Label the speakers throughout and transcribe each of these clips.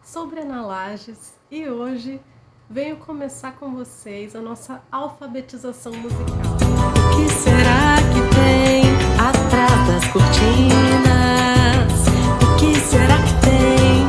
Speaker 1: Sou Brena Lages e hoje venho começar com vocês a nossa alfabetização musical.
Speaker 2: O que será que tem atrás das cortinas? O que será que tem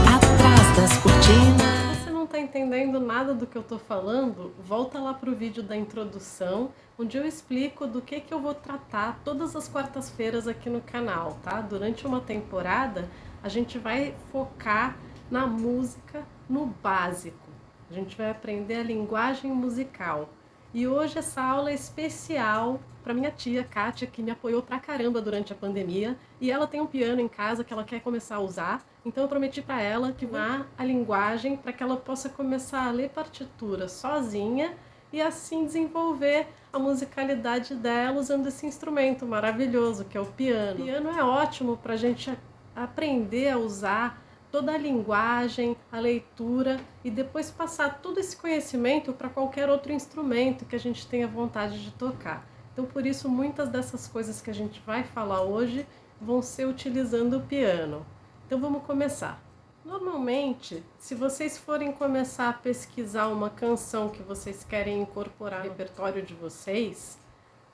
Speaker 2: atrás das cortinas?
Speaker 1: Se você não está entendendo nada do que eu estou falando, volta lá para o vídeo da introdução, onde eu explico do que eu vou tratar todas as quartas-feiras aqui no canal, tá? Durante uma temporada, a gente vai focar na música, no básico. A gente vai aprender a linguagem musical. E hoje essa aula é especial para minha tia, Kátia, que me apoiou pra caramba durante a pandemia. E ela tem um piano em casa que ela quer começar a usar. Então eu prometi para ela que vá a linguagem para que ela possa começar a ler partitura sozinha e assim desenvolver a musicalidade dela usando esse instrumento maravilhoso que é o piano. O piano é ótimo para a gente aprender a usar toda a linguagem, a leitura e depois passar todo esse conhecimento para qualquer outro instrumento que a gente tenha vontade de tocar. Então, por isso, muitas dessas coisas que a gente vai falar hoje vão ser utilizando o piano. Então, vamos começar. Normalmente, se vocês forem começar a pesquisar uma canção que vocês querem incorporar no repertório de vocês,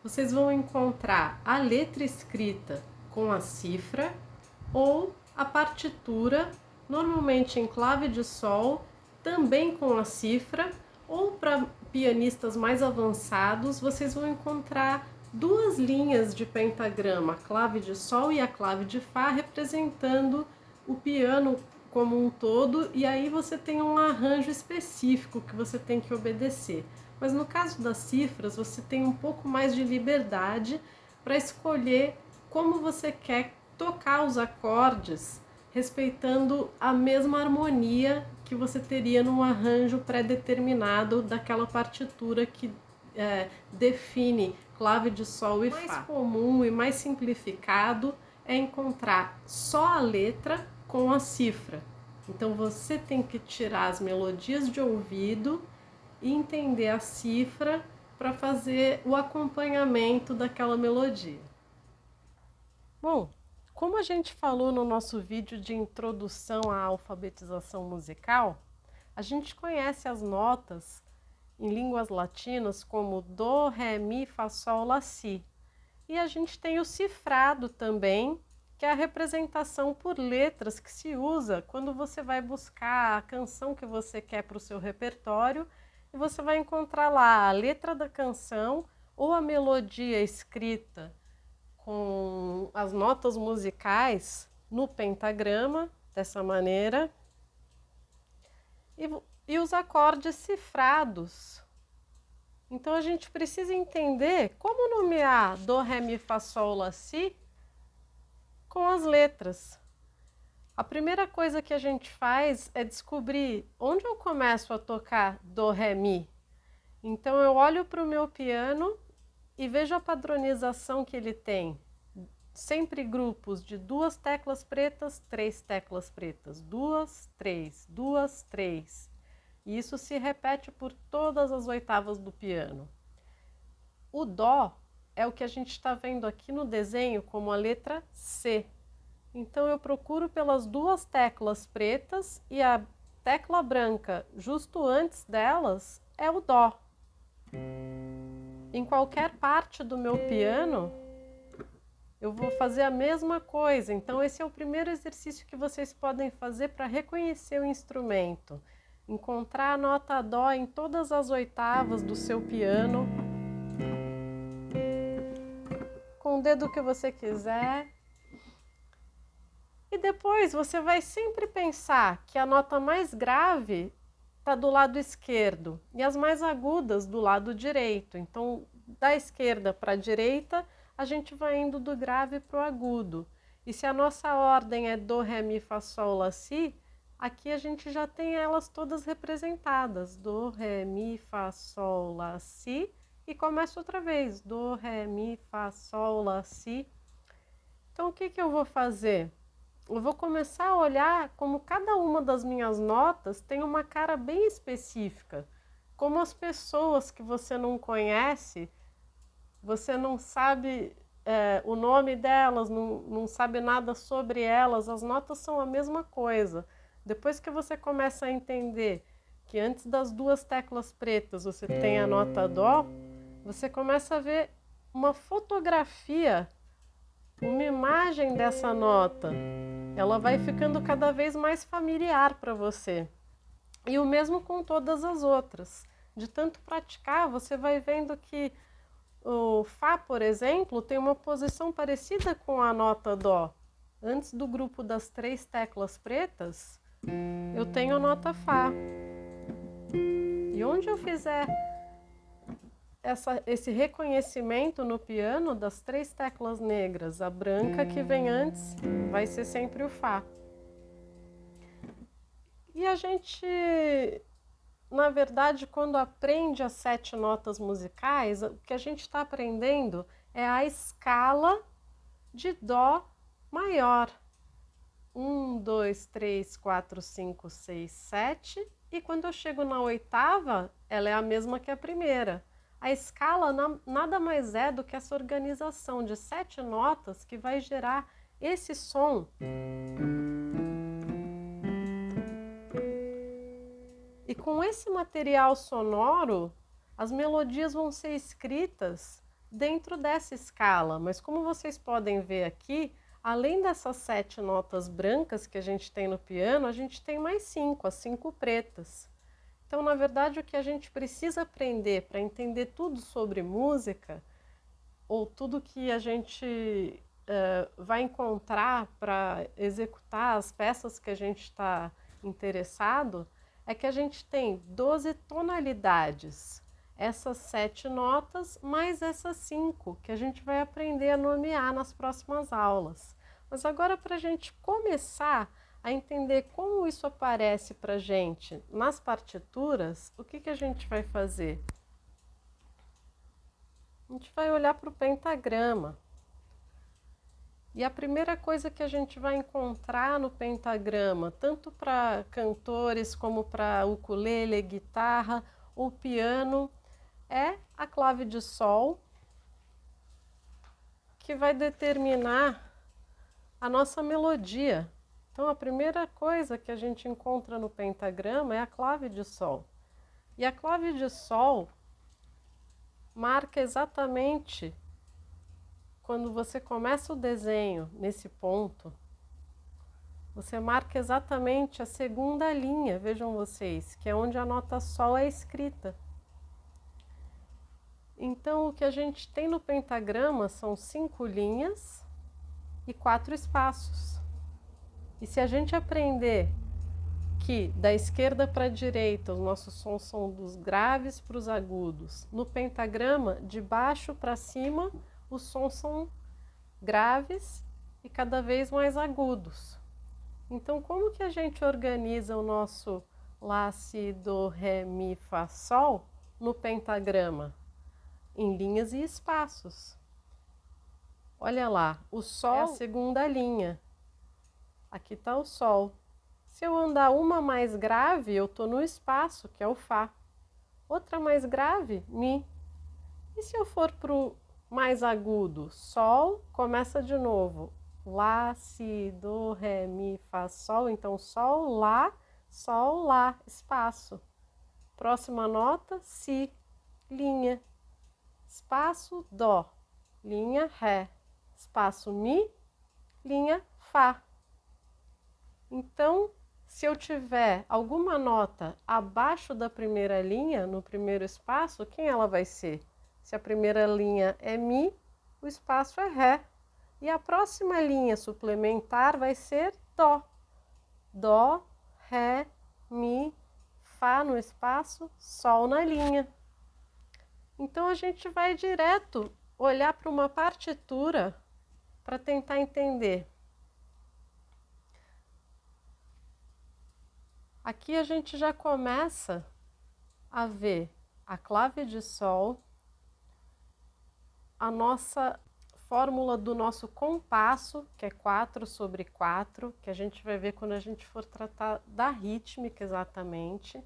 Speaker 1: vocês vão encontrar a letra escrita com a cifra ou a partitura, normalmente em clave de sol, também com a cifra, ou para pianistas mais avançados, vocês vão encontrar duas linhas de pentagrama, a clave de sol e a clave de fá, representando o piano como um todo, e aí você tem um arranjo específico que você tem que obedecer. Mas no caso das cifras, você tem um pouco mais de liberdade para escolher como você quer tocar os acordes, respeitando a mesma harmonia que você teria num arranjo pré-determinado daquela partitura que define clave de sol e fá. O mais comum e mais simplificado é encontrar só a letra com a cifra. Então você tem que tirar as melodias de ouvido e entender a cifra para fazer o acompanhamento daquela melodia. Bom, como a gente falou no nosso vídeo de introdução à alfabetização musical, a gente conhece as notas em línguas latinas como Dó, Ré, Mi, Fá, Sol, Lá, Si. E a gente tem o cifrado também, que é a representação por letras que se usa quando você vai buscar a canção que você quer para o seu repertório e você vai encontrar lá a letra da canção ou a melodia escrita com as notas musicais no pentagrama, dessa maneira, e os acordes cifrados. Então a gente precisa entender como nomear Dó, Ré, Mi, Fá, Sol, Lá, Si com as letras. A primeira coisa que a gente faz é descobrir onde eu começo a tocar Dó, Ré, Mi. Então eu olho para o meu piano e vejo a padronização que ele tem. Sempre grupos de 2 teclas pretas, 3 teclas pretas, 2, 3, 2, 3. E isso se repete por todas as oitavas do piano. O Dó é o que a gente está vendo aqui no desenho como a letra C. Então eu procuro pelas 2 teclas pretas e a tecla branca justo antes delas é o Dó. Em qualquer parte do meu piano, eu vou fazer a mesma coisa. Então esse é o primeiro exercício que vocês podem fazer para reconhecer o instrumento. Encontrar a nota Dó em todas as oitavas do seu piano, com o dedo que você quiser. E depois você vai sempre pensar que a nota mais grave está do lado esquerdo e as mais agudas do lado direito. Então, da esquerda para a direita, a gente vai indo do grave para o agudo. E se a nossa ordem é Dó, Ré, Mi, Fá, Sol, Lá, Si, aqui a gente já tem elas todas representadas. Dó, Ré, Mi, Fá, Sol, Lá, Si. E começa outra vez. Dó, Ré, Mi, Fá, Sol, Lá, Si. Então, o que eu vou fazer? Eu vou começar a olhar como cada uma das minhas notas tem uma cara bem específica. Como as pessoas que você não conhece, você não sabe o nome delas, não sabe nada sobre elas, as notas são a mesma coisa. Depois que você começa a entender que antes das duas teclas pretas você tem a nota Dó, você começa a ver uma fotografia, uma imagem dessa nota. Ela vai ficando cada vez mais familiar para você. E o mesmo com todas as outras. De tanto praticar, você vai vendo que o Fá, por exemplo, tem uma posição parecida com a nota Dó. Antes do grupo das 3 teclas pretas, eu tenho a nota Fá. E onde eu fizer esse reconhecimento no piano das 3 teclas negras, a branca que vem antes vai ser sempre o Fá. E a gente, na verdade, quando aprende as 7 notas musicais, o que a gente está aprendendo é a escala de Dó maior. 1, 2, 3, 4, 5, 6, 7. E quando eu chego na oitava, ela é a mesma que a primeira. A escala nada mais é do que essa organização de 7 notas que vai gerar esse som. E com esse material sonoro, as melodias vão ser escritas dentro dessa escala. Mas como vocês podem ver aqui, além dessas 7 notas brancas que a gente tem no piano, a gente tem mais 5, as 5 pretas. Então, na verdade, o que a gente precisa aprender para entender tudo sobre música, ou tudo que a gente vai encontrar para executar as peças que a gente está interessado, é que a gente tem 12 tonalidades, essas 7 notas, mais essas 5, que a gente vai aprender a nomear nas próximas aulas. Mas agora, para a gente começar a entender como isso aparece para a gente nas partituras, o que a gente vai fazer? A gente vai olhar para o pentagrama. E a primeira coisa que a gente vai encontrar no pentagrama, tanto para cantores como para ukulele, guitarra ou piano, é a clave de Sol, que vai determinar a nossa melodia. Então, a primeira coisa que a gente encontra no pentagrama é a clave de Sol. E a clave de Sol marca exatamente quando você começa o desenho nesse ponto, você marca exatamente a segunda linha, vejam vocês, que é onde a nota Sol é escrita. Então, o que a gente tem no pentagrama são 5 linhas e 4 espaços. E se a gente aprender que da esquerda para a direita os nossos sons são dos graves para os agudos, no pentagrama, de baixo para cima, os sons são graves e cada vez mais agudos. Então, como que a gente organiza o nosso Lá, Si, Do, Ré, Mi, Fá, Sol no pentagrama? Em linhas e espaços. Olha lá, o Sol é a segunda linha. Aqui está o Sol. Se eu andar uma mais grave, eu estou no espaço, que é o Fá. Outra mais grave, Mi. E se eu for para o mais agudo, Sol, começa de novo. Lá, Si, Do, Ré, Mi, Fá, Sol. Então, Sol, Lá, espaço. Próxima nota, Si, linha. Espaço, Dó, linha, Ré. Espaço, Mi, linha, Fá. Então, se eu tiver alguma nota abaixo da primeira linha, no primeiro espaço, quem ela vai ser? Se a primeira linha é Mi, o espaço é Ré. E a próxima linha suplementar vai ser Dó. Dó, Ré, Mi, Fá no espaço, Sol na linha. Então, a gente vai direto olhar para uma partitura para tentar entender. Aqui a gente já começa a ver a clave de Sol, a nossa fórmula do nosso compasso, que é 4/4, que a gente vai ver quando a gente for tratar da rítmica exatamente.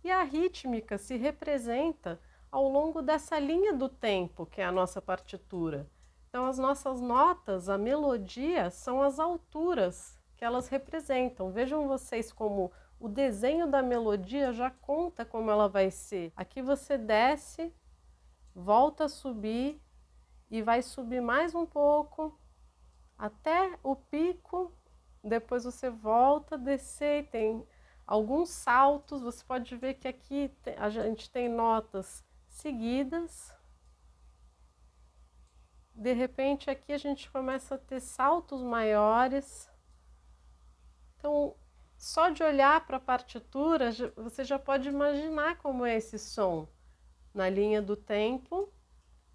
Speaker 1: E a rítmica se representa ao longo dessa linha do tempo, que é a nossa partitura. Então, as nossas notas, a melodia, são as alturas que elas representam. Vejam vocês como o desenho da melodia já conta como ela vai ser. Aqui você desce, volta a subir e vai subir mais um pouco até o pico, depois você volta a descer e tem alguns saltos. Você pode ver que aqui a gente tem notas seguidas. De repente aqui a gente começa a ter saltos maiores. Então, só de olhar para a partitura, você já pode imaginar como é esse som. Na linha do tempo,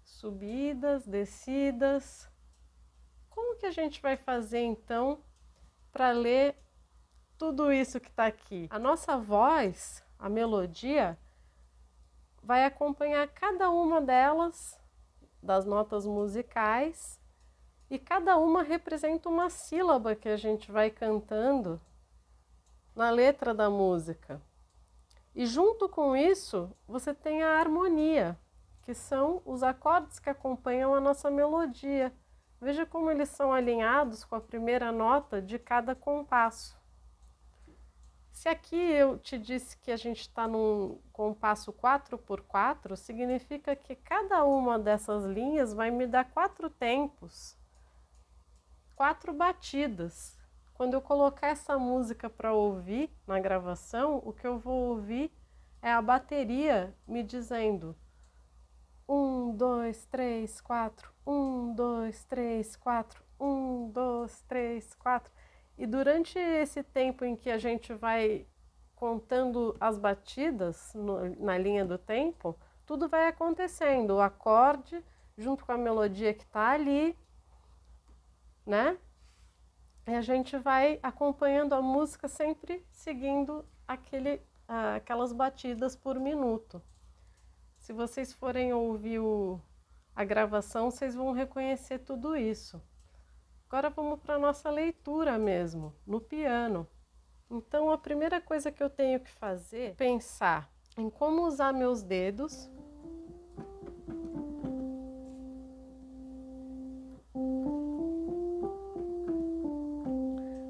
Speaker 1: subidas, descidas. Como que a gente vai fazer então para ler tudo isso que está aqui? A nossa voz, a melodia, vai acompanhar cada uma delas, das notas musicais, e cada uma representa uma sílaba que a gente vai cantando na letra da música. E junto com isso, você tem a harmonia, que são os acordes que acompanham a nossa melodia. Veja como eles são alinhados com a primeira nota de cada compasso. Se aqui eu te disse que a gente está num compasso 4x4, significa que cada uma dessas linhas vai me dar 4 tempos, 4 batidas. Quando eu colocar essa música para ouvir na gravação, o que eu vou ouvir é a bateria me dizendo 1, 2, 3, 4, 1, 2, 3, 4, 1, 2, 3, 4. E durante esse tempo em que a gente vai contando as batidas na linha do tempo, tudo vai acontecendo. O acorde junto com a melodia que está ali, né? E a gente vai acompanhando a música sempre seguindo aquelas batidas por minuto. Se vocês forem ouvir a gravação, vocês vão reconhecer tudo isso. Agora vamos para a nossa leitura mesmo, no piano. Então a primeira coisa que eu tenho que fazer é pensar em como usar meus dedos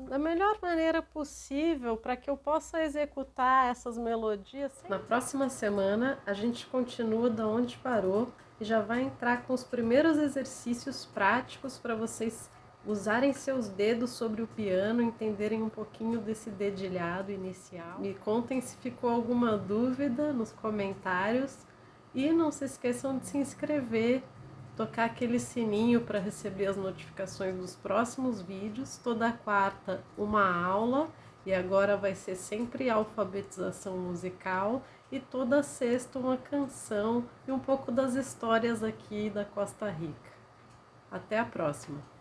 Speaker 1: da melhor maneira possível para que eu possa executar essas melodias. Na próxima semana a gente continua da onde parou e já vai entrar com os primeiros exercícios práticos para vocês usarem seus dedos sobre o piano, entenderem um pouquinho desse dedilhado inicial. Me contem se ficou alguma dúvida nos comentários e não se esqueçam de se inscrever, tocar aquele sininho para receber as notificações dos próximos vídeos. Toda quarta uma aula e agora vai ser sempre alfabetização musical e toda sexta uma canção e um pouco das histórias aqui da Costa Rica. Até a próxima!